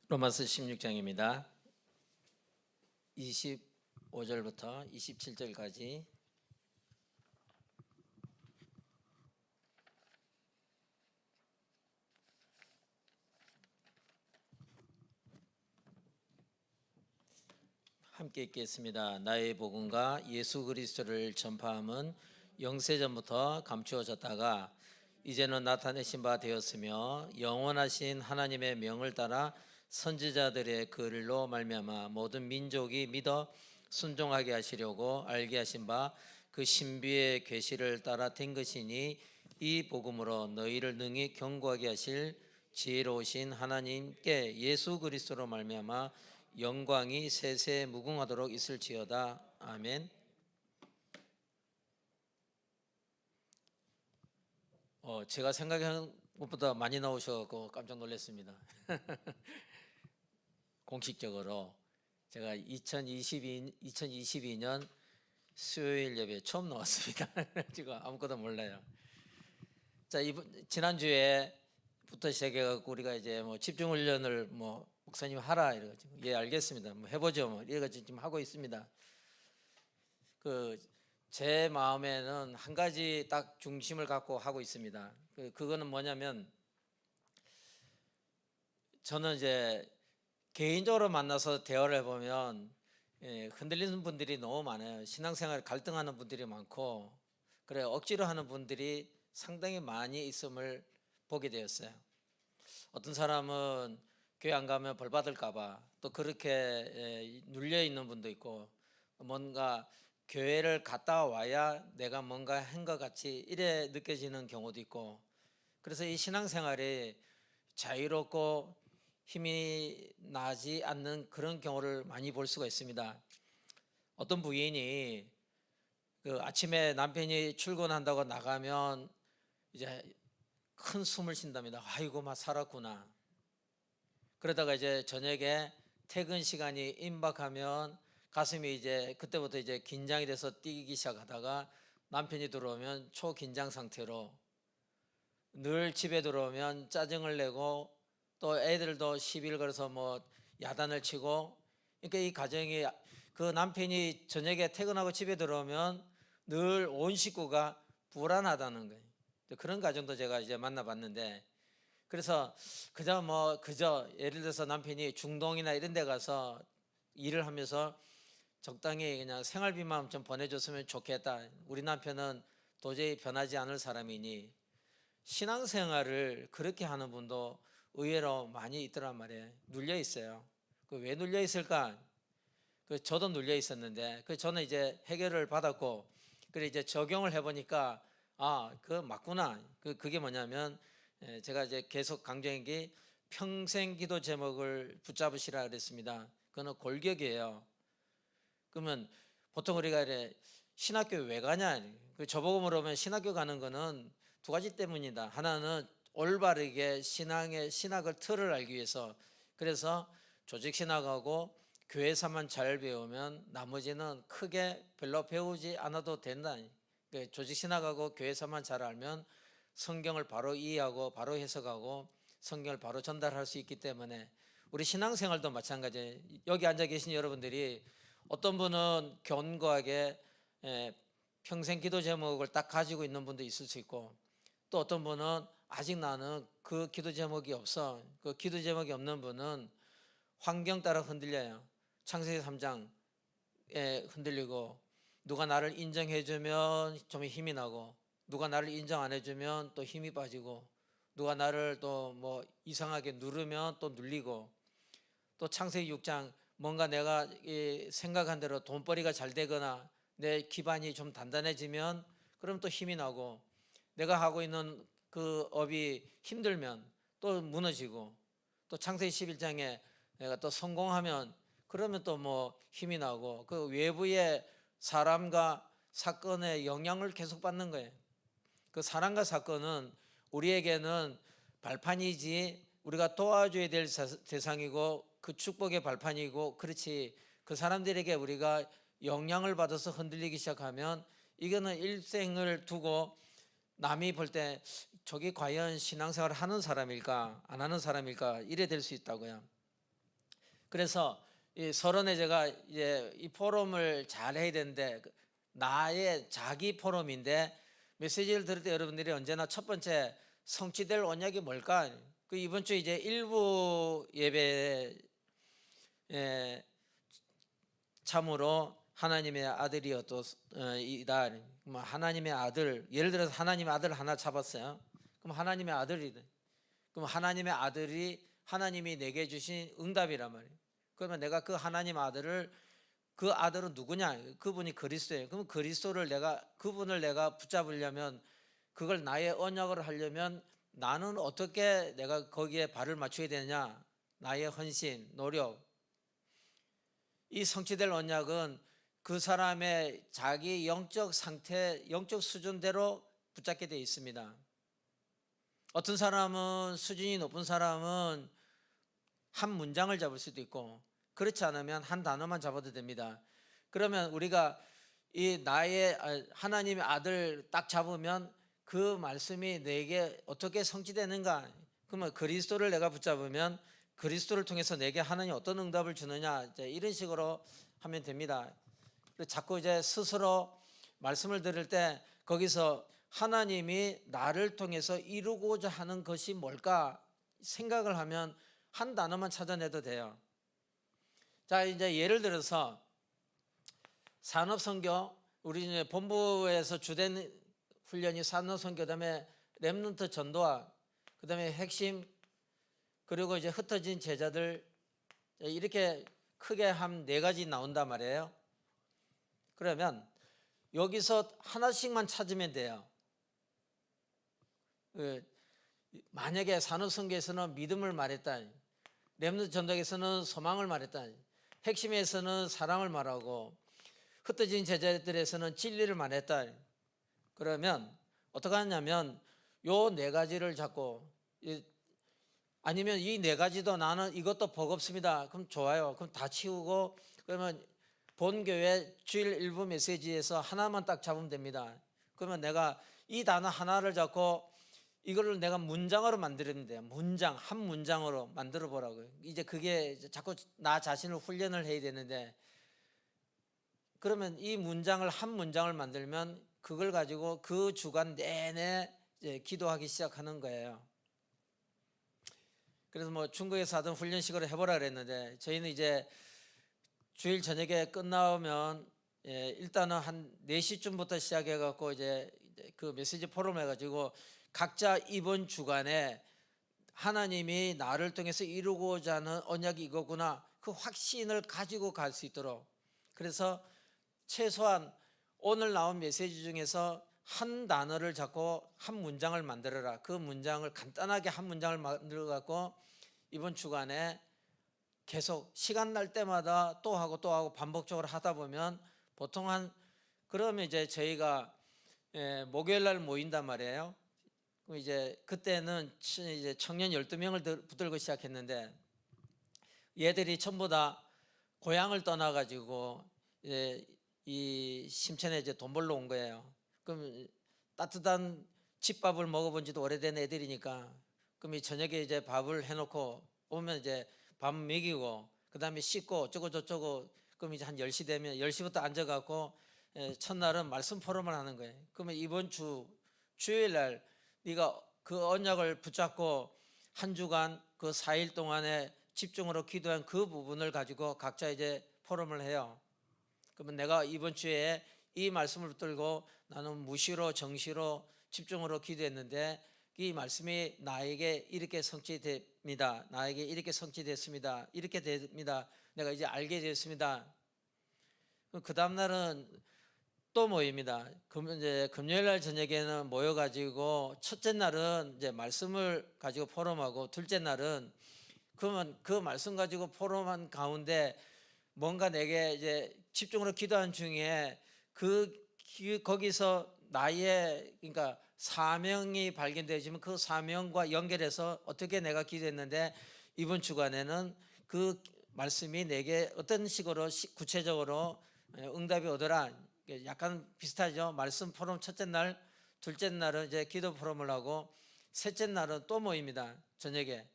로마서 16장입니다. 25절부터 27절까지 함께 읽겠습니다. 나의 복음과 예수 그리스도를 전파함은 영세전부터 감추어졌다가 이제는 나타내신 바 되었으며 영원하신 하나님의 명을 따라 선지자들의 글로 말미암아 모든 민족이 믿어 순종하게 하시려고 알게 하신 바 그 신비의 계시를 따라 된 것이니 이 복음으로 너희를 능히 견고하게 하실 지혜로우신 하나님께 예수 그리스도로 말미암아 영광이 세세 무궁하도록 있을지어다. 아멘. 제가 생각한 것보다 많이 나오셔서 깜짝 놀랐습니다. 공식적으로 제가 2022년 수요일 예배 처음 나왔습니다. 지금 아무것도 몰라요. 자, 지난주에부터 시작해갖고 우리가 이제 집중훈련을 목사님 하라 이래가지고 예 알겠습니다. 해보죠. 이래가지고 지금 하고 있습니다. 제 마음에는 한 가지 딱 중심을 갖고 하고 있습니다. 그거는 뭐냐면 저는 이제 개인적으로 만나서 대화를 해보면 흔들리는 분들이 너무 많아요. 신앙생활 갈등하는 분들이 많고 그래 억지로 하는 분들이 상당히 많이 있음을 보게 되었어요. 어떤 사람은 교회 안 가면 벌 받을까봐 또 그렇게 눌려 있는 분도 있고 뭔가 교회를 갔다 와야 내가 뭔가 한 것 같이 이래 느껴지는 경우도 있고 그래서 이 신앙생활이 자유롭고 힘이 나지 않는 그런 경우를 많이 볼 수가 있습니다. 어떤 부인이 아침에 남편이 출근한다고 나가면 이제 큰 숨을 쉰답니다. 아이고 막 살았구나. 그러다가 이제 저녁에 퇴근 시간이 임박하면 가슴이 이제 그때부터 이제 긴장이 돼서 뛰기 시작하다가 남편이 들어오면 초긴장 상태로 늘 집에 들어오면 짜증을 내고 또 애들도 시비를 걸어서 야단을 치고 그러니까 이 가정이 그 남편이 저녁에 퇴근하고 집에 들어오면 늘 온 식구가 불안하다는 거예요. 그런 가정도 제가 이제 만나봤는데 그래서 그저 예를 들어서 남편이 중동이나 이런 데 가서 일을 하면서 적당히 그냥 생활비만 좀 보내줬으면 좋겠다. 우리 남편은 도저히 변하지 않을 사람이니 신앙생활을 그렇게 하는 분도 의외로 많이 있더란 말이에요. 눌려 있어요. 왜 눌려 있을까? 저도 눌려 있었는데 저는 이제 해결을 받았고 그래 이제 적용을 해보니까 맞구나. 그게 뭐냐면 제가 이제 계속 강조한 게 평생 기도 제목을 붙잡으시라 그랬습니다. 그거는 골격이에요. 그러면 보통 우리가 이래 신학교 왜 가냐? 저보고 물어보면 신학교 가는 거는 두 가지 때문이다. 하나는 올바르게 신학을 틀을 알기 위해서 그래서 조직 신학하고 교회사만 잘 배우면 나머지는 크게 별로 배우지 않아도 된다. 조직 신학하고 교회사만 잘 알면 성경을 바로 이해하고 바로 해석하고 성경을 바로 전달할 수 있기 때문에 우리 신앙생활도 마찬가지예요. 여기 앉아 계신 여러분들이 어떤 분은 견고하게 평생 기도 제목을 딱 가지고 있는 분도 있을 수 있고 또 어떤 분은 아직 나는 그 기도 제목이 없어. 그 기도 제목이 없는 분은 환경 따라 흔들려요. 창세기 3장에 흔들리고 누가 나를 인정해주면 좀 힘이 나고 누가 나를 인정 안 해주면 또 힘이 빠지고 누가 나를 또 이상하게 누르면 또 눌리고 또 창세기 6장 뭔가 내가 생각한 대로 돈벌이가 잘 되거나 내 기반이 좀 단단해지면 그럼 또 힘이 나고 내가 하고 있는 그 업이 힘들면 또 무너지고 또 창세기 11장에 내가 또 성공하면 그러면 또 힘이 나고 그 외부의 사람과 사건의 영향을 계속 받는 거예요. 그 사람과 사건은 우리에게는 발판이지 우리가 도와줘야 될 대상이고 그 축복의 발판이고 그렇지 그 사람들에게 우리가 영향을 받아서 흔들리기 시작하면 이거는 일생을 두고 남이 볼 때 저게 과연 신앙생활을 하는 사람일까 안 하는 사람일까 이래 될 수 있다고요. 그래서 이 서론에 제가 이제 이 포럼을 잘 해야 되는데 나의 자기 포럼인데 메시지를 들을 때 여러분들이 언제나 첫 번째 성취될 언약이 뭘까? 그 이번 주 이제 일부 예배에 참으로 하나님의 아들이었다. 뭐 하나님의 아들, 예를 들어서 하나님의 아들 하나 잡았어요. 그럼 하나님의 아들이, 그럼 하나님의 아들이 하나님이 내게 주신 응답이란 말이에요. 그러면 내가 그 하나님 아들을, 그 아들은 누구냐? 그분이 그리스도예요. 그럼 그분을 내가 붙잡으려면, 그걸 나의 언약을 하려면 나는 어떻게 내가 거기에 발을 맞춰야 되느냐? 나의 헌신, 노력. 이 성취될 언약은 그 사람의 자기 영적 상태, 영적 수준대로 붙잡게 되어 있습니다. 어떤 사람은, 수준이 높은 사람은 한 문장을 잡을 수도 있고, 그렇지 않으면 한 단어만 잡아도 됩니다. 그러면 우리가 이 나의 하나님의 아들 딱 잡으면 그 말씀이 내게 어떻게 성취되는가? 그러면 그리스도를 내가 붙잡으면 그리스도를 통해서 내게 하나님 어떤 응답을 주느냐, 이제 이런 식으로 하면 됩니다. 자꾸 이제 스스로 말씀을 들을 때 거기서 하나님이 나를 통해서 이루고자 하는 것이 뭘까 생각을 하면 한 단어만 찾아내도 돼요. 자, 이제 예를 들어서 산업선교, 우리 이제 본부에서 주된 훈련이 산업선교, 그다음에 렘넌트 전도와 그다음에 핵심, 그리고 이제 흩어진 제자들, 이렇게 크게 한 4가지 나온단 말이에요. 그러면 여기서 하나씩만 찾으면 돼요. 만약에 산업선교에서는 믿음을 말했다, 렘넌트 전도에서는 소망을 말했다, 핵심에서는 사랑을 말하고 흩어진 제자들에서는 진리를 말했다. 그러면 어떻게 하냐면 요 4가지를 잡고, 아니면 이 4가지도 나는 이것도 버겁습니다. 그럼 좋아요. 그럼 다 치우고, 그러면 본교회 주일 일부 메시지에서 하나만 딱 잡으면 됩니다. 그러면 내가 이 단어 하나를 잡고 이거를 내가 문장으로 만들면 돼요. 문장, 한 문장으로 만들어 보라고요. 이제 그게 자꾸 나 자신을 훈련을 해야 되는데, 그러면 이 문장을, 한 문장을 만들면 그걸 가지고 그 주간 내내 이제 기도하기 시작하는 거예요. 그래서 뭐 중국에서 하던 훈련식으로 해보라 그랬는데, 저희는 이제 주일 저녁에 끝나오면 일단은 한 4시쯤부터 시작해갖고 이제 그 메시지 포럼 해가지고 각자 이번 주간에 하나님이 나를 통해서 이루고자 하는 언약이 이거구나, 그 확신을 가지고 갈 수 있도록. 그래서 최소한 오늘 나온 메시지 중에서 한 단어를 잡고 한 문장을 만들어라. 그 문장을 간단하게 한 문장을 만들어 갖고 이번 주간에 계속 시간 날 때마다 또 하고 또 하고 반복적으로 하다 보면 보통 그러면 이제 저희가 목요일 날 모인단 말이에요. 그럼 이제 그때는 이제 청년 12명을 붙들고 시작했는데, 얘들이 전부 다 고향을 떠나 가지고 이 심천에 이제 돈 벌러 온 거예요. 그럼 따뜻한 집밥을 먹어본 지도 오래된 애들이니까, 그럼 이 저녁에 이제 밥을 해놓고 오면 이제 밥 먹이고 그다음에 씻고 어쩌고 저쩌고, 그럼 이제 한 10시 되면 10시부터 앉아갖고 첫날은 말씀 포럼을 하는 거예요. 그러면 이번 주일날 네가 그 언약을 붙잡고 한 주간 그 4일 동안에 집중으로 기도한 그 부분을 가지고 각자 이제 포럼을 해요. 그러면 내가 이번 주에 이 말씀을 붙들고 나는 무시로 정시로 집중으로 기도했는데 이 말씀이 나에게 이렇게 성취됩니다. 나에게 이렇게 성취됐습니다. 이렇게 됩니다. 내가 이제 알게 됐습니다. 그 다음 날은 또 모입니다. 그러면 이제 금요일 날 저녁에는 모여가지고 첫째 날은 이제 말씀을 가지고 포럼하고, 둘째 날은 그러면 그 말씀 가지고 포럼한 가운데 뭔가 내게 이제 집중으로 기도한 중에 거기서 나의, 그러니까 사명이 발견되지만 그 사명과 연결해서 어떻게 내가 기도했는데 이번 주간에는 그 말씀이 내게 어떤 식으로 구체적으로 응답이 오더라. 약간 비슷하죠. 말씀 포럼 첫째 날, 둘째 날은 이제 기도 포럼을 하고, 셋째 날은 또 모입니다. 저녁에.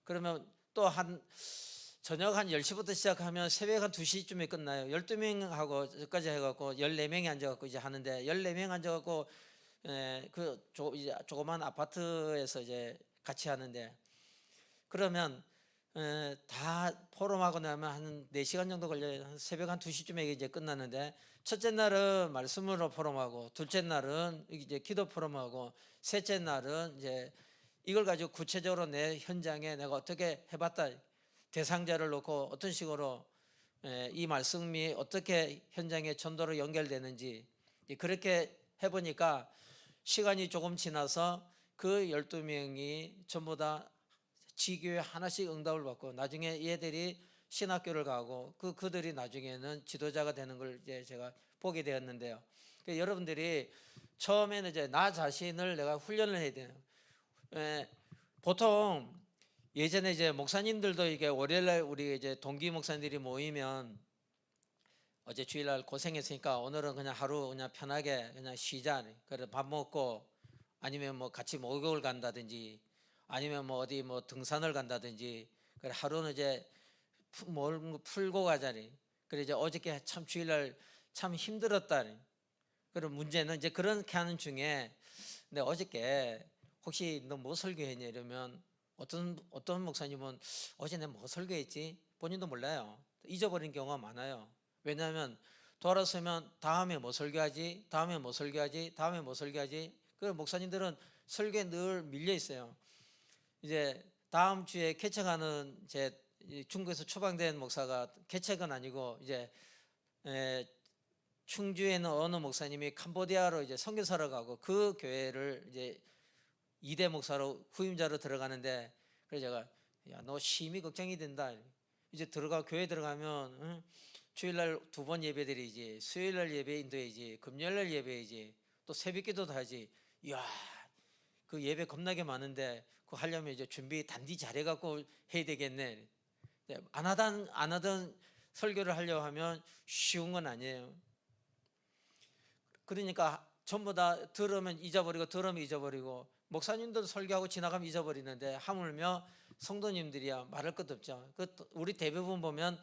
그러면 또 한 저녁 한 10시부터 시작하면 새벽 한 2시쯤에 끝나요. 12명하고 저까지 해갖고 14명이 앉아갖고 이제 하는데 14명 앉아갖고 이제 조그만 아파트에서 이제 같이 하는데 그러면 다 포럼하고 나면 한 4시간 정도 걸려요. 한 새벽 한 2시쯤에 이제 끝나는데 첫째 날은 말씀으로 포럼하고 둘째 날은 이제 기도 포럼하고 셋째 날은 이제 이걸 가지고 구체적으로 내 현장에 내가 어떻게 해봤다 대상자를 놓고 어떤 식으로 이 말씀이 어떻게 현장의 전도로 연결되는지 그렇게 해보니까 시간이 조금 지나서 그 12명이 전부 다 지교회 하나씩 응답을 받고 나중에 얘들이 신학교를 가고 그들이 나중에는 지도자가 되는 걸 이제 제가 보게 되었는데요. 그러니까 여러분들이 처음에는 이제 나 자신을 내가 훈련을 해야 돼요. 보통 예전에 이제 목사님들도 이게 월요일날 우리 이제 동기 목사님들이 모이면 어제 주일날 고생했으니까 오늘은 그냥 하루 그냥 편하게 그냥 쉬자. 그래 밥 먹고 아니면 뭐 같이 목욕을 간다든지 아니면 뭐 어디 뭐 등산을 간다든지 그래 하루는 이제 뭘 풀고 가자니. 그래 이제 어저께 참 주일날 참 힘들었다. 그럼 문제는 이제 그렇게 하는 중에 근데 어저께 혹시 너 뭐 설교했냐 이러면 어떤 목사님은 어제 내가 뭐 설교했지 본인도 몰라요. 잊어버린 경우가 많아요. 왜냐하면 돌아서면 다음에 뭐 설교하지 다음에 뭐 설교하지 다음에 뭐 설교하지. 그 목사님들은 설교에 늘 밀려 있어요. 이제 다음 주에 개척하는 제 중국에서 초방된 목사가 개척은 아니고 이제 충주에는 어느 목사님이 캄보디아로 이제 선교사로 가고 그 교회를 이제 2대 목사로 후임자로 들어가는데 그래서 제가 야 너 심히 걱정이 된다. 이제 교회 들어가면 응? 주일날 2번 예배드리지 수요일날 예배 인도해야지 금요일날 예배해야지 또 새벽기도도 하지. 이야 그 예배 겁나게 많은데 그거 하려면 이제 준비 단디 잘해갖고 해야 되겠네. 안 하던 설교를 하려고 하면 쉬운 건 아니에요. 그러니까 전부 다 들으면 잊어버리고 목사님도 설교하고 지나가면 잊어버리는데 하물며 성도님들이야 말할 것도 없죠. 우리 대부분 보면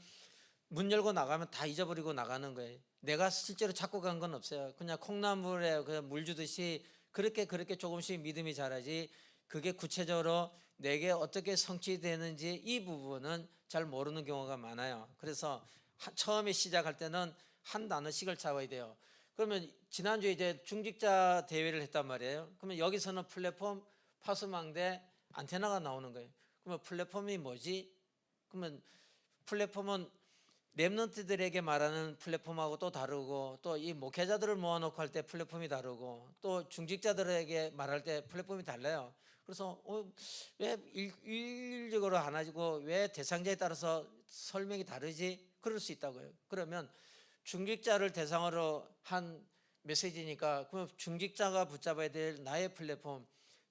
문 열고 나가면 다 잊어버리고 나가는 거예요. 내가 실제로 찾고 간 건 없어요. 그냥 콩나물에 그냥 물 주듯이 그렇게 조금씩 믿음이 자라지 그게 구체적으로 내게 어떻게 성취되는지 이 부분은 잘 모르는 경우가 많아요. 그래서 처음에 시작할 때는 한 단어씩을 잡아야 돼요. 그러면 지난주에 이제 중직자 대회를 했단 말이에요. 그러면 여기서는 플랫폼, 파수망대, 안테나가 나오는 거예요. 그러면 플랫폼이 뭐지? 그러면 플랫폼은 렘넌트들에게 말하는 플랫폼하고 또 다르고 또 이 목회자들을 모아놓고 할 때 플랫폼이 다르고 또 중직자들에게 말할 때 플랫폼이 달라요. 그래서 왜 일률적으로 안 하고 왜 대상자에 따라서 설명이 다르지? 그럴 수 있다고요. 그러면 중직자를 대상으로 한 메시지니까 그러면 중직자가 붙잡아야 될 나의 플랫폼,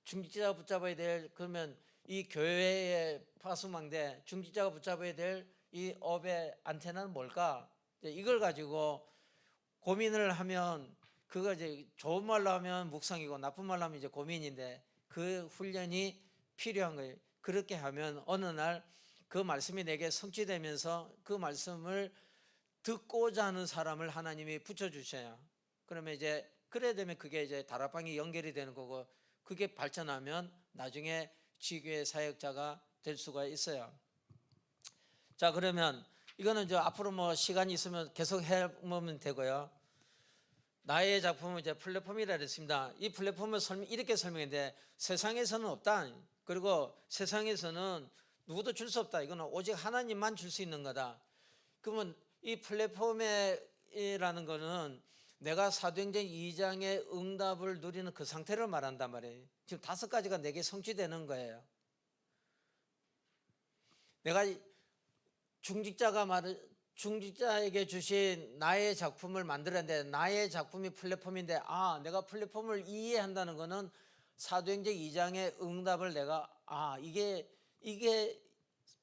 중직자가 붙잡아야 될 그러면 이 교회의 파수망대, 중직자가 붙잡아야 될 이 업의 안테나는 뭘까? 이걸 가지고 고민을 하면 그거 이제 좋은 말로 하면 묵상이고 나쁜 말로 하면 이제 고민인데 그 훈련이 필요한 거예요. 그렇게 하면 어느 날 그 말씀이 내게 성취되면서 그 말씀을 듣고자 하는 사람을 하나님이 붙여주셔야 그러면 이제 그래야 되면 그게 이제 다락방이 연결이 되는 거고 그게 발전하면 나중에 지교회 사역자가 될 수가 있어요. 자 그러면 이거는 이제 앞으로 뭐 시간이 있으면 계속 해보면 되고요. 나의 작품은 이제 플랫폼이라 그랬습니다. 이 플랫폼을 이렇게 설명했는데 세상에서는 없다. 그리고 세상에서는 누구도 줄 수 없다. 이거는 오직 하나님만 줄 수 있는 거다. 그러면 이 플랫폼이라는 거는 내가 사도행전 2장의 응답을 누리는 그 상태를 말한단 말이에요. 지금 5가지가 내게 성취되는 거예요. 내가 중직자에게 주신 나의 작품을 만들었는데 나의 작품이 플랫폼인데 내가 플랫폼을 이해한다는 거는 사도행전 2장의 응답을 내가 이게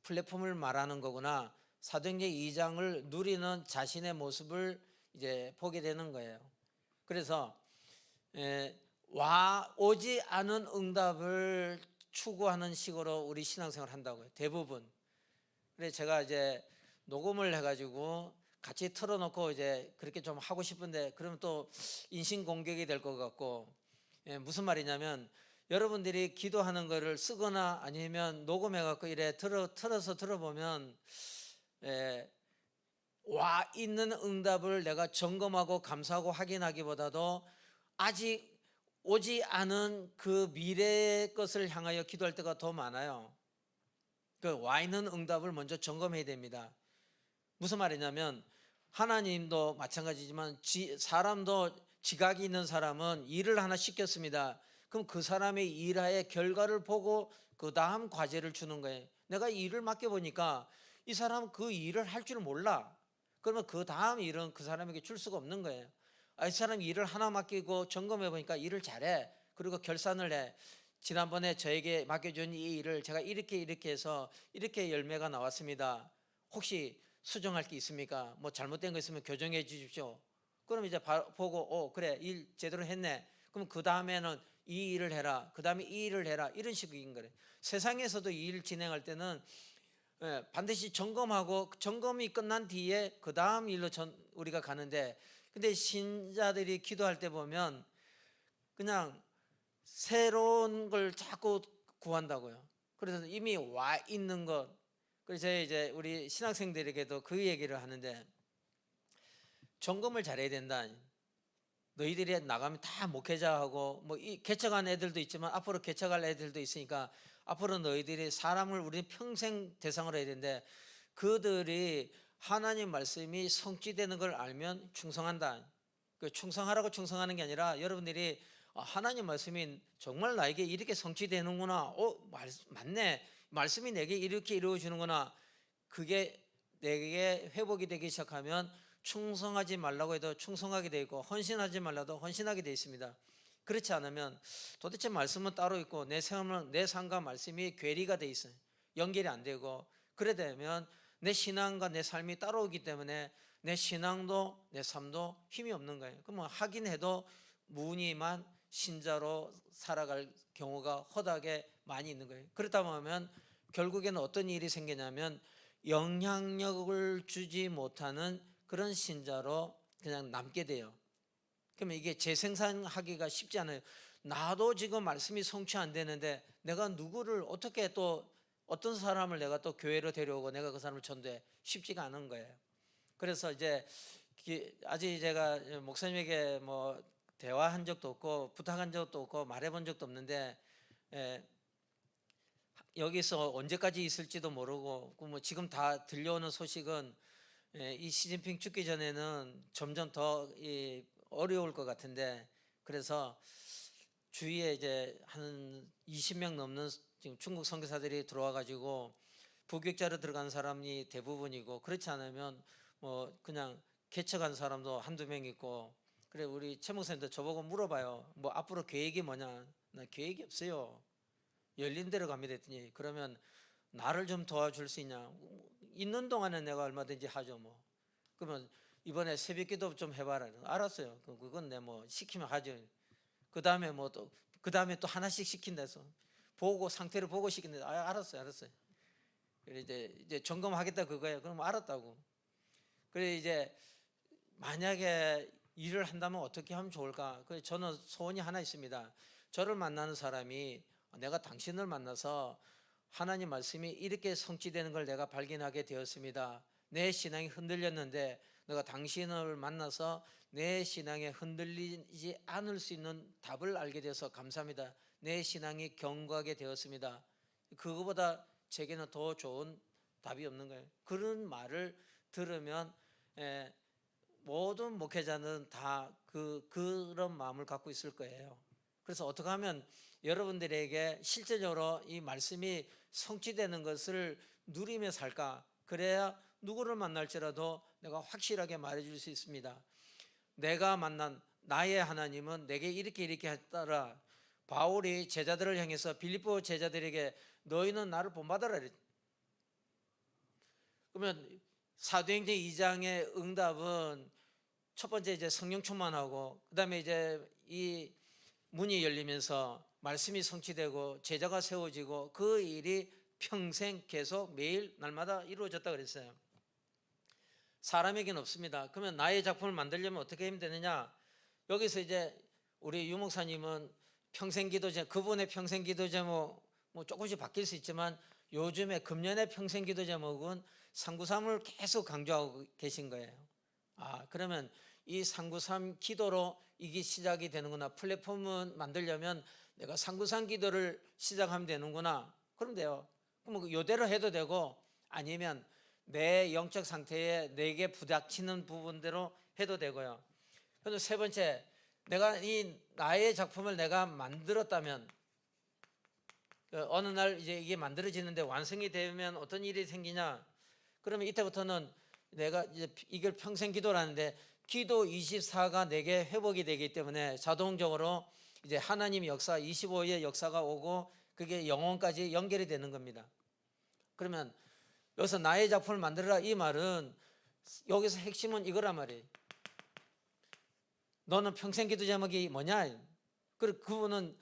플랫폼을 말하는 거구나. 사도행전 2장을 누리는 자신의 모습을 이제 보게 되는 거예요. 그래서 오지 않은 응답을 추구하는 식으로 우리 신앙생활을 한다고요. 대부분. 그래서 제가 이제 녹음을 해가지고 같이 틀어놓고 이제 그렇게 좀 하고 싶은데 그러면 또 인신공격이 될 것 같고, 무슨 말이냐면 여러분들이 기도하는 거를 쓰거나 아니면 녹음해갖고 이래 틀어서 들어보면 와 있는 응답을 내가 점검하고 감사하고 확인하기보다도 아직 오지 않은 그 미래의 것을 향하여 기도할 때가 더 많아요. 그 와 있는 응답을 먼저 점검해야 됩니다. 무슨 말이냐면 하나님도 마찬가지지만 사람도 지각이 있는 사람은 일을 하나 시켰습니다. 그럼 그 사람의 일의 결과를 보고 그 다음 과제를 주는 거예요. 내가 일을 맡겨보니까 이 사람은 그 일을 할 줄 몰라. 그러면 그 다음 일은 그 사람에게 줄 수가 없는 거예요. 이 사람이 일을 하나 맡기고 점검해보니까 일을 잘해. 그리고 결산을 해. 지난번에 저에게 맡겨준 이 일을 제가 이렇게 해서 이렇게 열매가 나왔습니다. 혹시 수정할 게 있습니까? 뭐 잘못된 거 있으면 교정해 주십시오. 그럼 이제 보고 그래 일 제대로 했네. 그럼 그 다음에는 이 일을 해라. 그 다음에 이 일을 해라. 이런 식인 거래. 세상에서도 이 일 진행할 때는 반드시 점검하고 점검이 끝난 뒤에 그 다음 일로 우리가 가는데, 근데 신자들이 기도할 때 보면 그냥 새로운 걸 자꾸 구한다고요. 그래서 이미 와 있는 것. 그래서 이제 우리 신학생들에게도 그 얘기를 하는데, 점검을 잘해야 된다. 너희들이 나가면 다 목회자하고 뭐 개척한 애들도 있지만 앞으로 개척할 애들도 있으니까 앞으로 너희들이 사람을 우리 평생 대상으로 해야 되는데, 그들이 하나님 말씀이 성취되는 걸 알면 충성한다. 충성하라고 충성하는 게 아니라 여러분들이 하나님 말씀이 정말 나에게 이렇게 성취되는구나. 맞네. 말씀이 내게 이렇게 이루어주는구나. 그게 내게 회복이 되기 시작하면 충성하지 말라고 해도 충성하게 되고 헌신하지 말라도 헌신하게 되어 있습니다. 그렇지 않으면 도대체 말씀은 따로 있고 내 삶과 말씀이 괴리가 되어 있어요. 연결이 안 되고, 그래 되면 내 신앙과 내 삶이 따라오기 때문에 내 신앙도 내 삶도 힘이 없는 거예요. 그러면 하긴 해도 무늬만 신자로 살아갈 경우가 허다하게 많이 있는 거예요. 그렇다 보면 결국에는 어떤 일이 생기냐면 영향력을 주지 못하는 그런 신자로 그냥 남게 돼요. 그러면 이게 재생산하기가 쉽지 않아요. 나도 지금 말씀이 성취 안 되는데 내가 누구를 어떻게 또 어떤 사람을 내가 또 교회로 데려오고 내가 그 사람을 전도해, 쉽지가 않은 거예요. 그래서 이제 아직 제가 목사님에게 뭐 대화한 적도 없고 부탁한 적도 없고 말해본 적도 없는데, 여기서 언제까지 있을지도 모르고 뭐 지금 다 들려오는 소식은 이 시진핑 죽기 전에는 점점 더 어려울 것 같은데, 그래서 주위에 이제 한 20명 넘는 지금 중국 선교사들이 들어와 가지고 부교육자로 들어간 사람이 대부분이고, 그렇지 않으면 뭐 그냥 개척한 사람도 한두 명 있고. 그래 우리 최 목사님도 저보고 물어봐요. 뭐 앞으로 계획이 뭐냐. 나 계획이 없어요. 열린 대로 갑니다 했더니, 그러면 나를 좀 도와줄 수 있냐. 있는 동안에 내가 얼마든지 하죠 뭐. 그러면 이번에 새벽기도 좀 해봐라. 알았어요. 그건 내 뭐 시키면 하죠. 그 다음에 뭐 그 다음에 또 하나씩 시킨다 해서 보고 상태를 보고 시킨다. 알았어요. 그래 이제 점검하겠다 그거예요. 그럼 알았다고. 그래 이제 만약에 일을 한다면 어떻게 하면 좋을까? 그래서 저는 소원이 하나 있습니다. 저를 만나는 사람이 내가 당신을 만나서 하나님 말씀이 이렇게 성취되는 걸 내가 발견하게 되었습니다. 내 신앙이 흔들렸는데 내가 당신을 만나서 내 신앙에 흔들리지 않을 수 있는 답을 알게 되어서 감사합니다. 내 신앙이 견고하게 되었습니다. 그거보다 제게는 더 좋은 답이 없는 거예요. 그런 말을 들으면 모든 목회자는 다 그런 마음을 갖고 있을 거예요. 그래서 어떻게 하면 여러분들에게 실제적으로 이 말씀이 성취되는 것을 누리며 살까? 그래야 누구를 만날지라도 내가 확실하게 말해줄 수 있습니다. 내가 만난 나의 하나님은 내게 이렇게 했더라. 바울이 제자들을 향해서 빌립보 제자들에게 너희는 나를 본받아라. 그러면 사도행전 2장의 응답은 첫 번째 이제 성령 충만하고, 그다음에 이제 이 문이 열리면서 말씀이 성취되고 제자가 세워지고 그 일이 평생 계속 매일 날마다 이루어졌다 그랬어요. 사람에게는 없습니다. 그러면 나의 작품을 만들려면 어떻게 하면 되느냐? 여기서 이제 우리 유 목사님은 평생기도 제목, 그분의 평생기도 제목 뭐 조금씩 바뀔 수 있지만 요즘에 금년의 평생기도 제목은 393을 계속 강조하고 계신 거예요. 그러면 이 393 기도로 이게 시작이 되는구나. 플랫폼은 만들려면 내가 393 기도를 시작하면 되는구나. 그럼 돼요. 그럼 이대로 해도 되고, 아니면 내 영적 상태에 내게 부닥치는 부분대로 해도 되고요. 그래서 세 번째, 내가 이 나의 작품을 내가 만들었다면 어느 날 이제 이게 만들어지는데 완성이 되면 어떤 일이 생기냐? 그러면 이때부터는 내가 이제 이걸 평생 기도라는데 기도 24가 내게 회복이 되기 때문에 자동적으로 이제 하나님 역사 25의 역사가 오고 그게 영혼까지 연결이 되는 겁니다. 그러면 여기서 나의 작품을 만들어라 이 말은 여기서 핵심은 이거란 말이에요. 너는 평생 기도 제목이 뭐냐? 그분은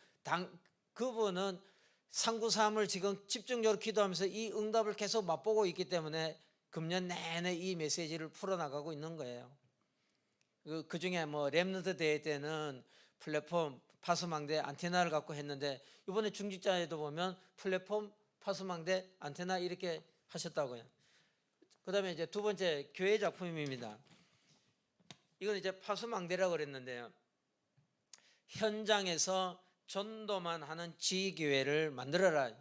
그분은 393을 지금 집중적으로 기도하면서 이 응답을 계속 맛보고 있기 때문에 금년 내내 이 메시지를 풀어나가고 있는 거예요. 그 중에 뭐 렘넌트 대회 때는 플랫폼 파수망대 안테나를 갖고 했는데 이번에 중직자에도 보면 플랫폼 파수망대 안테나 이렇게 하셨다고요. 그 다음에 이제 두 번째 교회 작품입니다. 이건 이제 파수망대라고 그랬는데요. 현장에서 전도만 하는 지교회를 만들어라.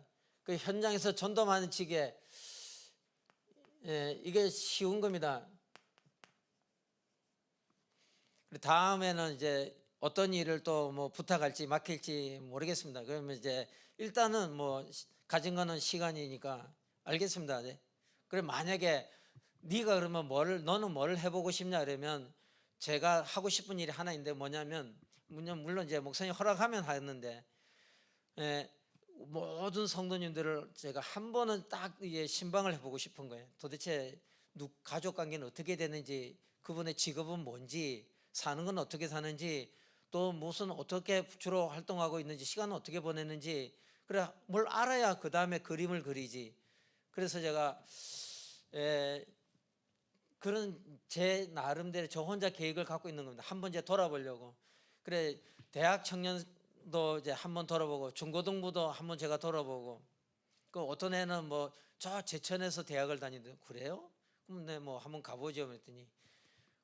그 현장에서 전도만 하는 지교회, 이게 쉬운 겁니다. 다음에는 이제 어떤 일을 또 뭐 부탁할지 맡길지 모르겠습니다. 그러면 이제 일단은 뭐 가진 거는 시간이니까 알겠습니다. 네. 그래 만약에 네가 그러면 너는 뭘 해보고 싶냐 그러면 제가 하고 싶은 일이 하나 있는데 뭐냐면 물론 이제 목사님 허락하면 하는데 모든 성도님들을 제가 한 번은 딱 신방을 해보고 싶은 거예요. 도대체 가족 관계는 어떻게 되는지, 그분의 직업은 뭔지, 사는 건 어떻게 사는지, 또 무슨 어떻게 주로 활동하고 있는지, 시간은 어떻게 보내는지, 그래 뭘 알아야 그 다음에 그림을 그리지. 그래서 제가 그런 제 나름대로 저 혼자 계획을 갖고 있는 겁니다. 한번 이제 돌아보려고. 그래 대학 청년도 이제 한번 돌아보고 중고등부도 한번 제가 돌아보고, 그 어떤 애는 뭐 저 제천에서 대학을 다니는데 그래요? 그럼 네 뭐 한번 가보죠 그랬더니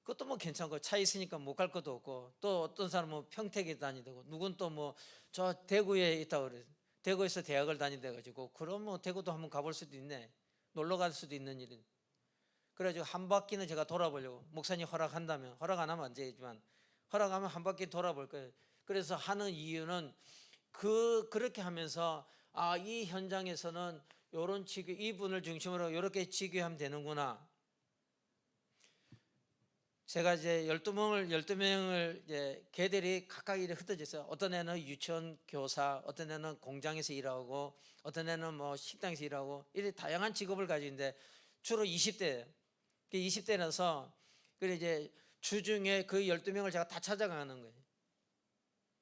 그것도 뭐 괜찮고 차 있으니까 못 갈 것도 없고, 또 어떤 사람은 평택에 다니고 누군 또 뭐 저 대구에 있다고 그래. 대구에서 대학을 다닌다 가지고 그럼 뭐 대구도 한번 가볼 수도 있네. 놀러 갈 수도 있는 일인. 그래가지고 한 바퀴는 제가 돌아보려고, 목사님 허락한다면, 허락 안 하면 안 되지만 허락하면 한 바퀴 돌아볼 거예요. 그래서 하는 이유는 그렇게 하면서 이 현장에서는 요런 지교, 이분을 중심으로 이렇게 지교하면 되는구나. 제가 이제 12명을 이제 개들이 각각 이렇게 흩어져 있어요. 어떤 애는 유치원 교사, 어떤 애는 공장에서 일하고, 어떤 애는 뭐 식당에서 일하고, 이렇게 다양한 직업을 가지고 있는데 주로 20대예요. 20대라서 그래 이제 주중에 그 12명을 제가 다 찾아가는 거예요.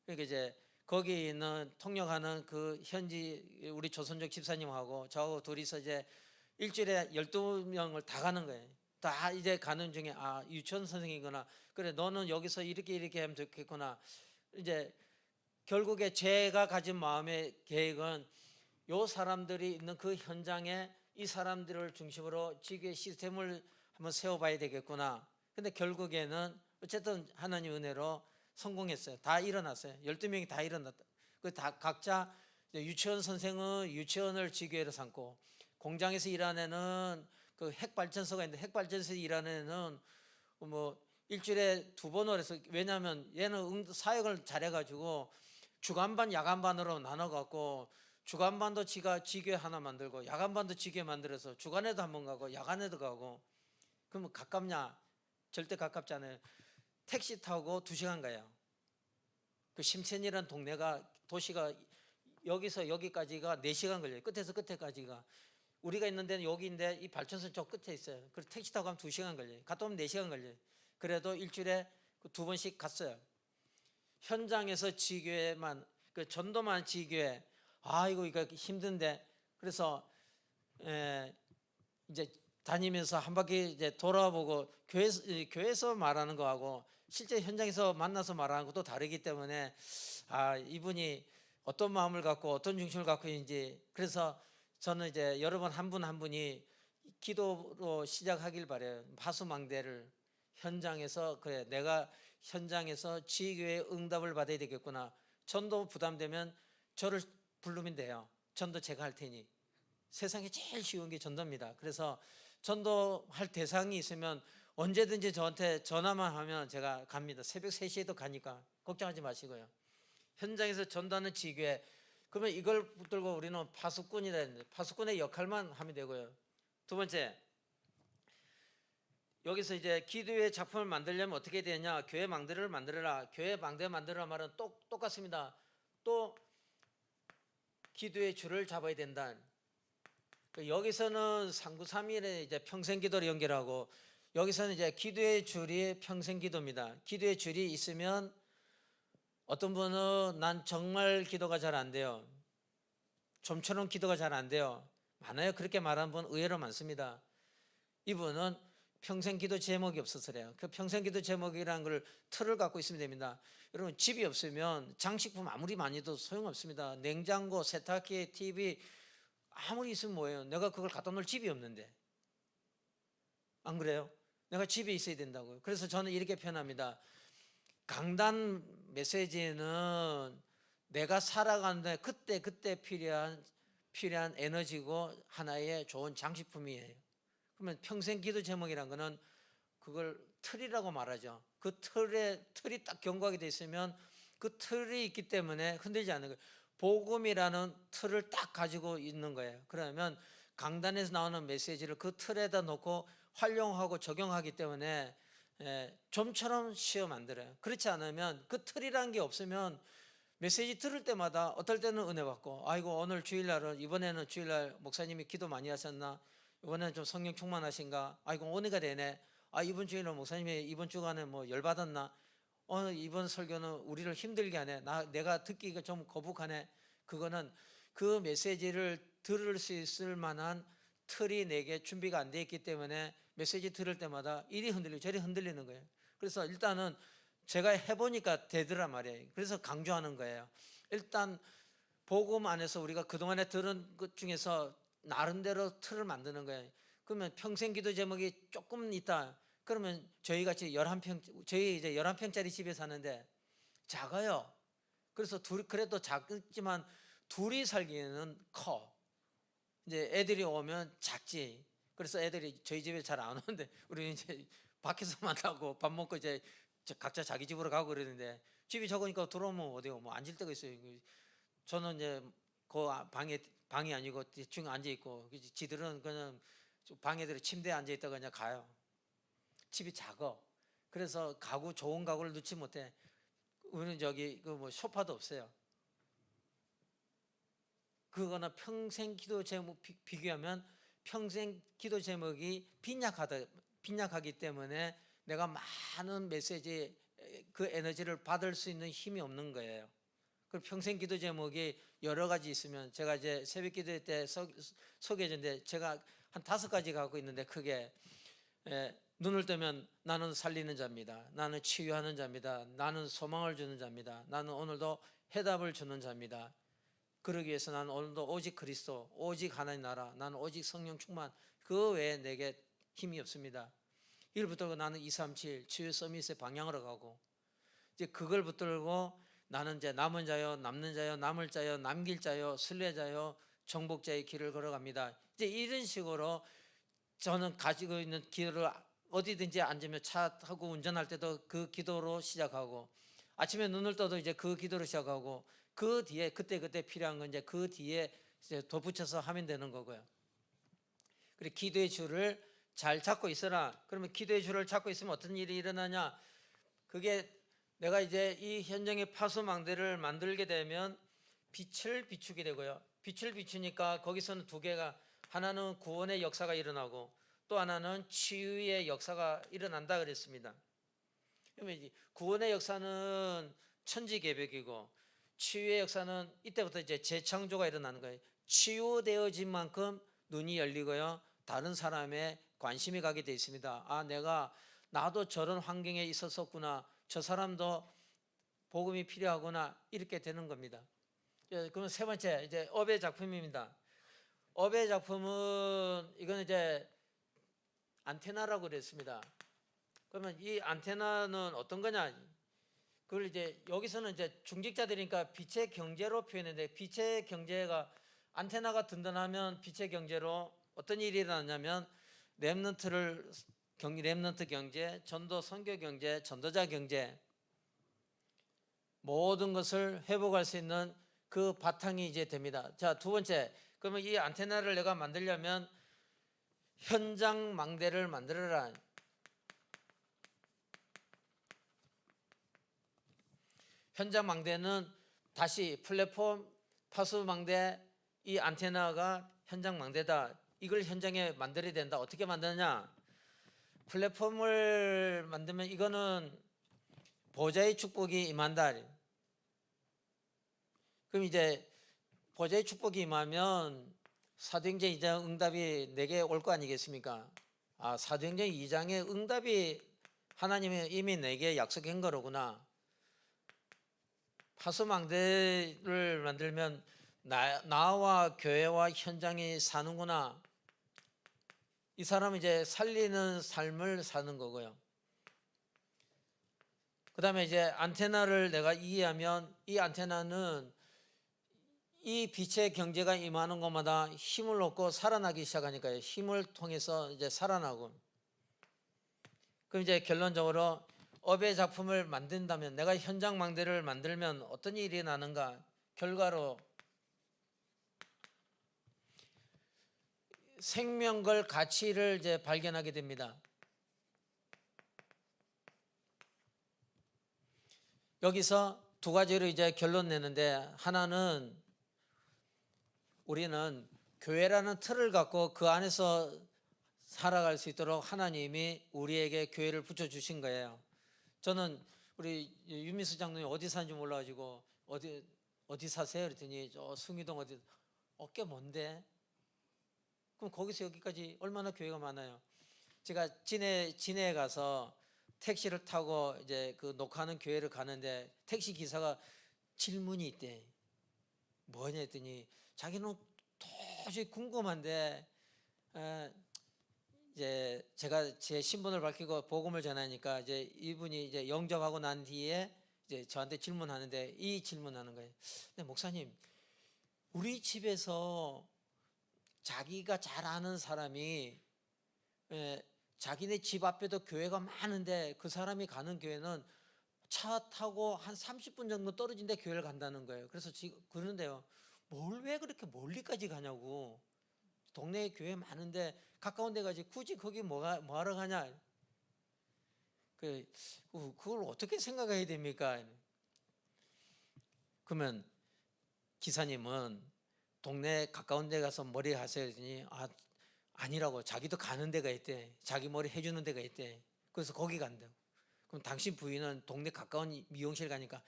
그러니까 이제 거기 있는 통역하는 그 현지 우리 조선족 집사님하고 저하고 둘이서 이제 일주일에 12명을 다 가는 거예요. 다 이제 가는 중에 유치원 선생이구나. 그래 너는 여기서 이렇게 하면 좋겠구나. 이제 결국에 제가 가진 마음의 계획은 요 사람들이 있는 그 현장에 이 사람들을 중심으로 지교의 시스템을 한번 세워봐야 되겠구나. 근데 결국에는 어쨌든 하나님 은혜로 성공했어요. 다 일어났어요. 12명이 다 일어났다. 그 다 각자 유치원 선생은 유치원을 지교회로 삼고, 공장에서 일하는 애는 그 핵발전소가 있는데 핵발전소에서 일하는 애는 뭐 일주일에 2번을 해서, 왜냐하면 얘는 사역을 잘해가지고 주간반 야간반으로 나눠갖고 주간반도 지가 지교회 하나 만들고 야간반도 지교회 만들어서 주간에도 한번 가고 야간에도 가고. 그러면 가깝냐? 절대 가깝지 않아요. 택시 타고 2시간 가요. 그 심천이라는 동네가, 도시가 여기서 여기까지가 4시간 걸려요. 끝에서 끝에까지가. 우리가 있는 데는 여기인데 이 발전소 저 끝에 있어요. 그래서 택시 타고 가면 2시간 걸려요. 갔다 오면 4시간 걸려요. 그래도 일주일에 2번씩 갔어요. 현장에서 지교회만, 그 전도만 지교회, 이거 힘든데. 그래서 이제 다니면서 한 바퀴 이제 돌아보고 교회에서 말하는 거하고 실제 현장에서 만나서 말하는 것도 다르기 때문에 이분이 어떤 마음을 갖고 어떤 중심을 갖고 있는지, 그래서 저는 이제 여러분 한 분 한 분이 기도로 시작하길 바래요. 파수망대를 현장에서, 그래 내가 현장에서 지교의 응답을 받아야 되겠구나. 전도 부담되면 저를 부르면 돼요. 전도 제가 할 테니. 세상에 제일 쉬운 게 전도입니다. 그래서 전도할 대상이 있으면 언제든지 저한테 전화만 하면 제가 갑니다. 새벽 3시에도 가니까 걱정하지 마시고요. 현장에서 전도하는 지교회, 그러면 이걸 붙들고 우리는 파수꾼이라 했는데 파수꾼의 역할만 하면 되고요. 두 번째, 여기서 이제 기도의 작품을 만들려면 어떻게 되냐? 교회 망대를 만들어라. 교회 망대 만들어라 말은 똑같습니다. 또 기도의 줄을 잡아야 된다. 여기서는 393일에 이제 평생 기도를 연결하고, 여기서는 이제 기도의 줄이 평생 기도입니다. 기도의 줄이 있으면 어떤 분은 난 정말 기도가 잘 안 돼요. 좀처럼 기도가 잘 안 돼요. 많아요. 그렇게 말하는 분 의외로 많습니다. 이분은 평생 기도 제목이 없어서 그래요. 그 평생 기도 제목이라는 걸 틀을 갖고 있으면 됩니다. 여러분 집이 없으면 장식품 아무리 많이 해도 소용없습니다. 냉장고, 세탁기, TV 아무리 있으면 뭐예요? 내가 그걸 갖다 놓을 집이 없는데. 안 그래요? 내가 집에 있어야 된다고요. 그래서 저는 이렇게 표현합니다. 강단 메시지는 내가 살아가는데 그때 필요한 에너지고 하나의 좋은 장식품이에요. 그러면 평생 기도 제목이란 거는 그걸 틀이라고 말하죠. 그 틀이 딱 견고하게 돼 있으면 그 틀이 있기 때문에 흔들리지 않는 거예요. 복음이라는 틀을 딱 가지고 있는 거예요. 그러면 강단에서 나오는 메시지를 그 틀에다 놓고 활용하고 적용하기 때문에 좀처럼 쉬워 만들어요. 그렇지 않으면 그 틀이라는 게 없으면 메시지 들을 때마다 어떨 때는 은혜 받고, 아이고 오늘 주일날은, 이번에는 주일날 목사님이 기도 많이 하셨나, 이번에는 좀 성령 충만하신가, 아이고 은혜가 되네, 이번 주일은 목사님이 이번 주간에 뭐 열받았나, 오늘 이번 설교는 우리를 힘들게 하네, 내가 듣기가 좀 거북하네. 그거는 그 메시지를 들을 수 있을 만한 틀이 내게 준비가 안 돼 있기 때문에 메시지 들을 때마다 이리 흔들리고 저리 흔들리는 거예요. 그래서 일단은 제가 해보니까 되더란 말이에요. 그래서 강조하는 거예요. 일단 복음 안에서 우리가 그동안에 들은 것 중에서 나름대로 틀을 만드는 거예요. 그러면 평생 기도 제목이 조금 있다. 그러면 저희 같이 11평, 저희 이제 11평짜리 집에 사는데 작아요. 그래서 그래도 작지만 둘이 살기에는 커. 이제 애들이 오면 작지. 그래서 애들이 저희 집에 잘 안 오는데 우리는 이제 밖에서 만나고 밥 먹고 이제 각자 자기 집으로 가고 그러는데, 집이 적으니까 들어오면 어디고 뭐 앉을 데가 있어요. 저는 이제 그 방이 아니고 대충 앉아 있고, 지들은 그냥 방에들 침대에 앉아 있다가 그냥 가요. 집이 작어. 그래서 좋은 가구를 넣지 못해. 우리는 저기 그 뭐 소파도 없어요. 그거나 평생 기도 제목 비교하면 평생 기도 제목이 빈약하기 때문에 내가 많은 메시지 그 에너지를 받을 수 있는 힘이 없는 거예요. 그리고 평생 기도 제목이 여러 가지 있으면, 제가 이제 새벽 기도 때 소개해줬는데 제가 한 5가지 갖고 있는데, 크게 눈을 뜨면 나는 살리는 자입니다. 나는 치유하는 자입니다. 나는 소망을 주는 자입니다. 나는 오늘도 해답을 주는 자입니다. 그러기 위해서 나는 오늘도 오직 그리스도, 오직 하나님 나라, 나는 오직 성령 충만, 그 외에 내게 힘이 없습니다. 이걸 붙들고 나는 237 치유 서밋의 방향으로 가고, 이제 그걸 붙들고 나는 이제 남은 자요, 남는 자요, 남을 자요, 남길 자요, 순례자요, 정복자의 길을 걸어갑니다. 이제 이런 식으로 저는 가지고 있는 기도를 어디든지 앉으면 차 타고 운전할 때도 그 기도로 시작하고, 아침에 눈을 떠도 이제 그 기도로 시작하고, 그 뒤에 그때 필요한 건 이제 그 뒤에 이제 덧붙여서 하면 되는 거고요. 그리고 기도의 줄을 잘 잡고 있어라. 그러면 기도의 줄을 잡고 있으면 어떤 일이 일어나냐? 그게 내가 이제 이 현장의 파수망대를 만들게 되면 빛을 비추게 되고요. 빛을 비추니까 거기서는 2개가, 하나는 구원의 역사가 일어나고 또 하나는 치유의 역사가 일어난다 그랬습니다. 그러면 구원의 역사는 천지개벽이고 치유의 역사는 이때부터 이제 재창조가 일어나는 거예요. 치유되어진 만큼 눈이 열리고요. 다른 사람에 관심이 가게 돼 있습니다. 아, 나도 저런 환경에 있었었구나. 저 사람도 복음이 필요하구나. 이렇게 되는 겁니다. 그럼 세 번째 이제 업의 작품입니다. 업의 작품은 이건 이제 안테나라고 그랬습니다. 그러면 이 안테나는 어떤 거냐? 그걸 이제 여기서는 이제 중직자들이니까 빛의 경제로 표현했는데, 빛의 경제가 안테나가 든든하면 빛의 경제로 어떤 일이 일어나냐면 렘넌트 경제, 전도 선교 경제, 전도자 경제, 모든 것을 회복할 수 있는 그 바탕이 이제 됩니다. 자, 두 번째, 그러면 이 안테나를 내가 만들려면 현장 망대를 만들어라. 현장 망대는 다시 플랫폼, 파수 망대, 이 안테나가 현장 망대다. 이걸 현장에 만들어야 된다. 어떻게 만드느냐? 플랫폼을 만들면 이거는 보좌의 축복이 임한다. 그럼 이제 보좌의 축복이 임하면 사도행전 2장 응답이 내게 올 거 아니겠습니까? 아, 사도행전 2장의 응답이 하나님이 이미 내게 약속한 거로구나. 파수망대를 만들면 나와 교회와 현장이 사는구나. 이 사람은 이제 살리는 삶을 사는 거고요. 그 다음에 이제 안테나를 내가 이해하면 이 안테나는 이 빛의 경제가 임하는 것마다 힘을 얻고 살아나기 시작하니까요. 힘을 통해서 이제 살아나고. 그럼 이제 결론적으로 업의 작품을 만든다면, 내가 현장 망대를 만들면 어떤 일이 나는가? 결과로 생명걸 가치를 이제 발견하게 됩니다. 여기서 두 가지로 이제 결론 내는데, 하나는 우리는 교회라는 틀을 갖고 그 안에서 살아갈 수 있도록 하나님이 우리에게 교회를 붙여주신 거예요. 저는 우리 유미수 장로님 어디 사는지 몰라가지고 어디 사세요? 그랬더니 저 숭이동 어디. 꽤 먼데? 그럼 거기서 여기까지 얼마나 교회가 많아요? 제가 진해에 가서 택시를 타고 이제 그 녹화하는 교회를 가는데 택시 기사가 질문이 있대. 뭐냐 했더니 자기는 도저히 궁금한데, 이제 제가 제 신분을 밝히고 복음을 전하니까 이제 이분이 이제 영접하고 난 뒤에 이제 저한테 질문하는데, 이 질문하는 거예요. 근데 목사님, 우리 집에서 자기가 잘 아는 사람이 자기네 집 앞에도 교회가 많은데 그 사람이 가는 교회는 차 타고 한 30분 정도 떨어진 데 교회를 간다는 거예요. 그래서 지금 그러는데요, 뭘 왜 그렇게 멀리까지 가냐고. 동네에 교회 많은데 가까운 데 가지 굳이 거기 뭐하러 가냐. 그걸 어떻게 생각해야 됩니까? 그러면 기사님은 동네 가까운 데 가서 머리 하세요 했더니 아니라고. 자기도 가는 데가 있대. 자기 머리 해주는 데가 있대. 그래서 거기 간다고. 그럼 당신 부인은 동네 가까운 미용실 가니까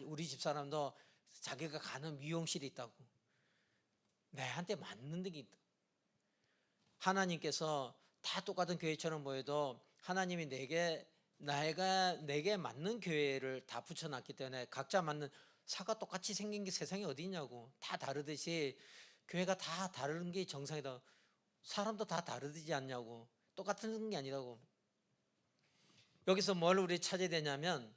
우리 집사람도 자기가 가는 미용실이 있다고. 내한테 맞는 데가 있다. 하나님께서 다 똑같은 교회처럼 보여도 하나님이 내게 맞는 교회를 다 붙여놨기 때문에 각자 맞는, 사과 똑같이 생긴 게 세상에 어디 있냐고. 다 다르듯이 교회가 다 다른 게 정상이다. 사람도 다 다르지 않냐고. 똑같은 게 아니라고. 여기서 뭘 우리 찾아야 되냐면,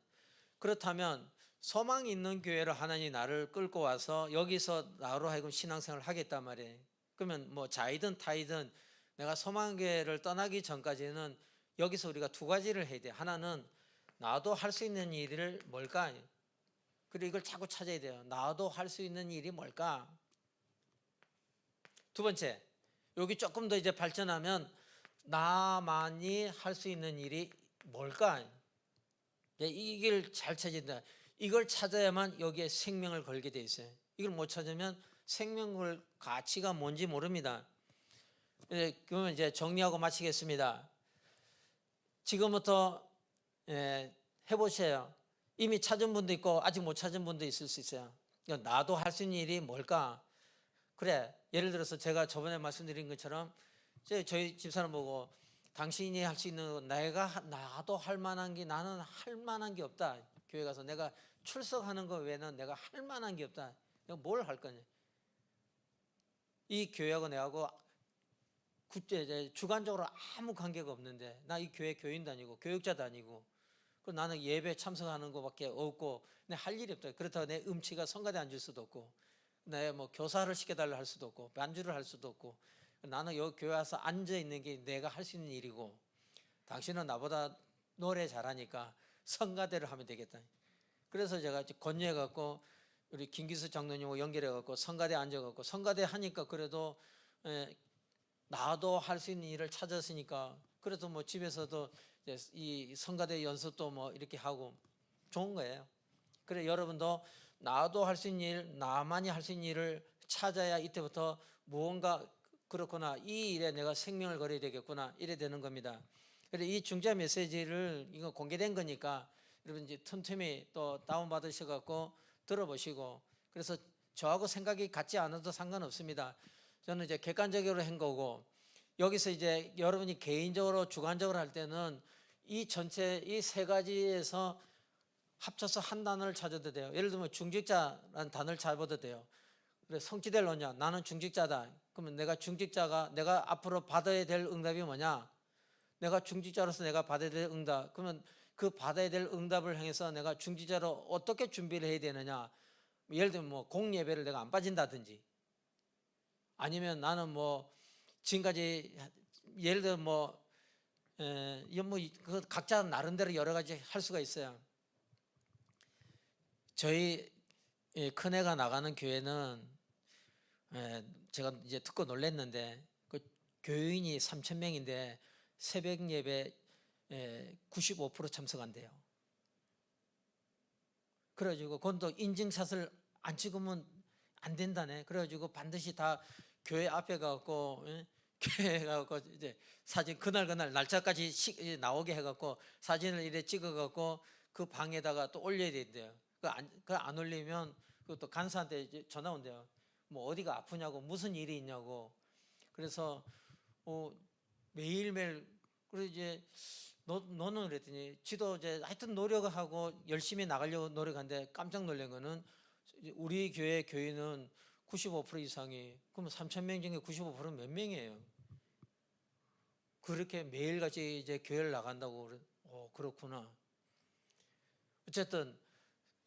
그렇다면 소망이 있는 교회를 하나님이 나를 끌고 와서 여기서 나로 하여금 신앙생활을 하겠단 말이에요. 그러면 뭐 자이든 타이든 내가 소망교회를 떠나기 전까지는 여기서 우리가 두 가지를 해야 돼. 하나는 나도 할 수 있는 일을 뭘까? 그리고 이걸 자꾸 찾아야 돼요. 나도 할 수 있는 일이 뭘까? 두 번째, 여기 조금 더 이제 발전하면 나만이 할 수 있는 일이 뭘까? 이 길 잘 찾아야 된다. 이걸 찾아야만 여기에 생명을 걸게 돼 있어요. 이걸 못 찾으면 생명을 가치가 뭔지 모릅니다. 그러면 이제 정리하고 마치겠습니다. 지금부터 해보세요. 이미 찾은 분도 있고 아직 못 찾은 분도 있을 수 있어요. 나도 할 수 있는 일이 뭘까? 그래, 예를 들어서 제가 저번에 말씀드린 것처럼 저희 집사람 보고 당신이 할 수 있는 나도 할 만한 게 나는 할 만한 게 없다. 교회 가서 내가 출석하는 거 외에는 내가 할 만한 게 없다. 내가 뭘 할 거냐? 이 교회하고 내하고 주관적으로 아무 관계가 없는데 나 이 교회 교인도 아니고 교육자도 아니고 그리고 나는 예배 참석하는 것밖에 없고 내 할 일이 없다. 그렇다고 내 음치가 성가대 앉을 수도 없고 내 뭐 교사를 시켜달라 할 수도 없고 반주를 할 수도 없고 나는 여기 교회 와서 앉아 있는 게 내가 할 수 있는 일이고 당신은 나보다 노래 잘하니까 성가대를 하면 되겠다. 그래서 제가 권유해 갖고 우리 김기수 장로님하고 연결해 갖고 성가대 앉아 갖고 성가대 하니까 그래도 나도 할 수 있는 일을 찾았으니까 그래서 뭐 집에서도 이 성가대 연습도 뭐 이렇게 하고 좋은 거예요. 그래 여러분도 나도 할 수 있는 일, 나만이 할 수 있는 일을 찾아야 이때부터 무언가 그렇구나, 이 일에 내가 생명을 걸어야 되겠구나 이래 되는 겁니다. 그래 이 중재 메시지를 이거 공개된 거니까 여러분 이제 틈틈이 또 다운 받으셔 갖고 들어보시고 그래서 저하고 생각이 같지 않아도 상관없습니다. 저는 이제 객관적으로 한 거고 여기서 이제 여러분이 개인적으로 주관적으로 할 때는 이 전체 이 세 가지에서 합쳐서 한 단어를 찾아도 돼요. 예를 들면 중직자라는 단어를 잡아도 돼요. 그래 성취될 언약, 나는 중직자다. 그러면 내가 중직자가 내가 앞으로 받아야 될 응답이 뭐냐? 내가 중직자로서 내가 받아야 될 응답. 그러면 그 받아야 될 응답을 향해서 내가 중직자로 어떻게 준비를 해야 되느냐? 예를 들면 뭐 공예배를 내가 안 빠진다든지 아니면 나는 뭐 지금까지 예를 들면 그 각자 나름대로 여러 가지 할 수가 있어요. 저희 큰애가 나가는 교회는 제가 이제 듣고 놀랐는데 그 교인이 3,000명인데 새벽 예배 95% 참석한대요. 그래가지고 그건 인증샷을 안 찍으면 안 된다네. 그래가지고 반드시 다 교회 앞에 가고 교회 가고 이제 사진 그날 날짜까지 나오게 해갖고 사진을 이래 찍어갖고 그 방에다가 또 올려야 된대요. 그거 안 올리면 그것도 간사한테 이제 전화 온대요. 뭐 어디가 아프냐고 무슨 일이 있냐고. 그래서 매일매일 그래 이제 너는 그랬더니 지도 이제 하여튼 노력하고 열심히 나가려고 노력하는데 깜짝 놀란 거는 우리 교회 교인은 95% 이상이 그럼 3,000명 중에 95%는 몇 명이에요? 그렇게 매일같이 이제 교회를 나간다고 그렇구나. 어쨌든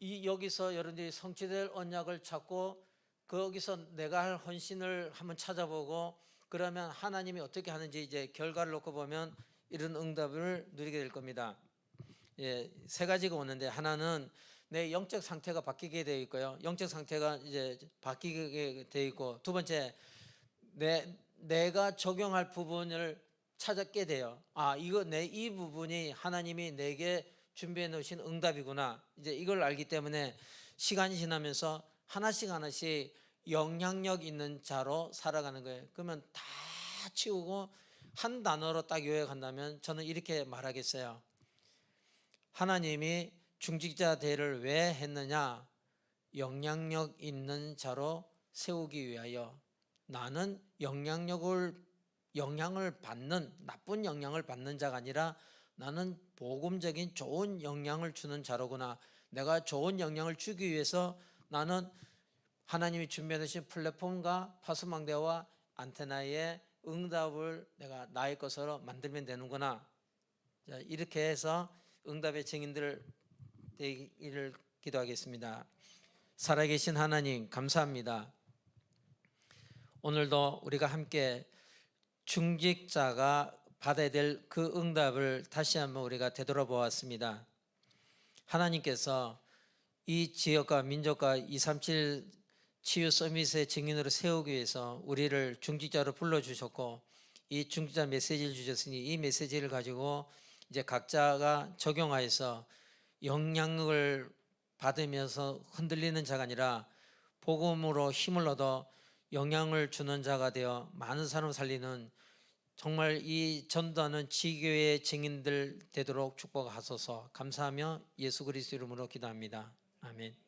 여기서 여러분들이 성취될 언약을 찾고 거기서 내가 할 헌신을 한번 찾아보고 그러면 하나님이 어떻게 하는지 이제 결과를 놓고 보면 이런 응답을 누리게 될 겁니다. 세 가지가 오는데 하나는 내 영적 상태가 바뀌게 되어 있고요. 영적 상태가 이제 바뀌게 되어 있고 두 번째 내가 적용할 부분을 찾게 돼요. 이 부분이 하나님이 내게 준비해 놓으신 응답이구나. 이제 이걸 알기 때문에 시간이 지나면서 하나씩 영향력 있는 자로 살아가는 거예요. 그러면 다 치우고 한 단어로 딱 요약한다면 저는 이렇게 말하겠어요. 하나님이 중직자 대를 왜 했느냐? 영향력 있는 자로 세우기 위하여. 나는 영향을 받는 나쁜 영향을 받는 자가 아니라 나는 복음적인 좋은 영향을 주는 자로구나. 내가 좋은 영향을 주기 위해서 나는 하나님이 준비해 놓으신 플랫폼과 파수망대와 안테나의 응답을 내가 나의 것으로 만들면 되는구나. 자, 이렇게 해서 응답의 증인들 되기를 기도하겠습니다. 살아계신 하나님 감사합니다. 오늘도 우리가 함께 중직자가 받아야 될 그 응답을 다시 한번 우리가 되돌아보았습니다. 하나님께서 이 지역과 민족과 237 치유 서밋의 증인으로 세우기 위해서 우리를 중직자로 불러주셨고 이 중직자 메시지를 주셨으니 이 메시지를 가지고 이제 각자가 적용하여서 영향을 받으면서 흔들리는 자가 아니라 복음으로 힘을 얻어 영향을 주는 자가 되어 많은 사람을 살리는 정말 이 전도하는 지교의 증인들 되도록 축복하소서. 감사하며 예수 그리스도 이름으로 기도합니다. 아멘.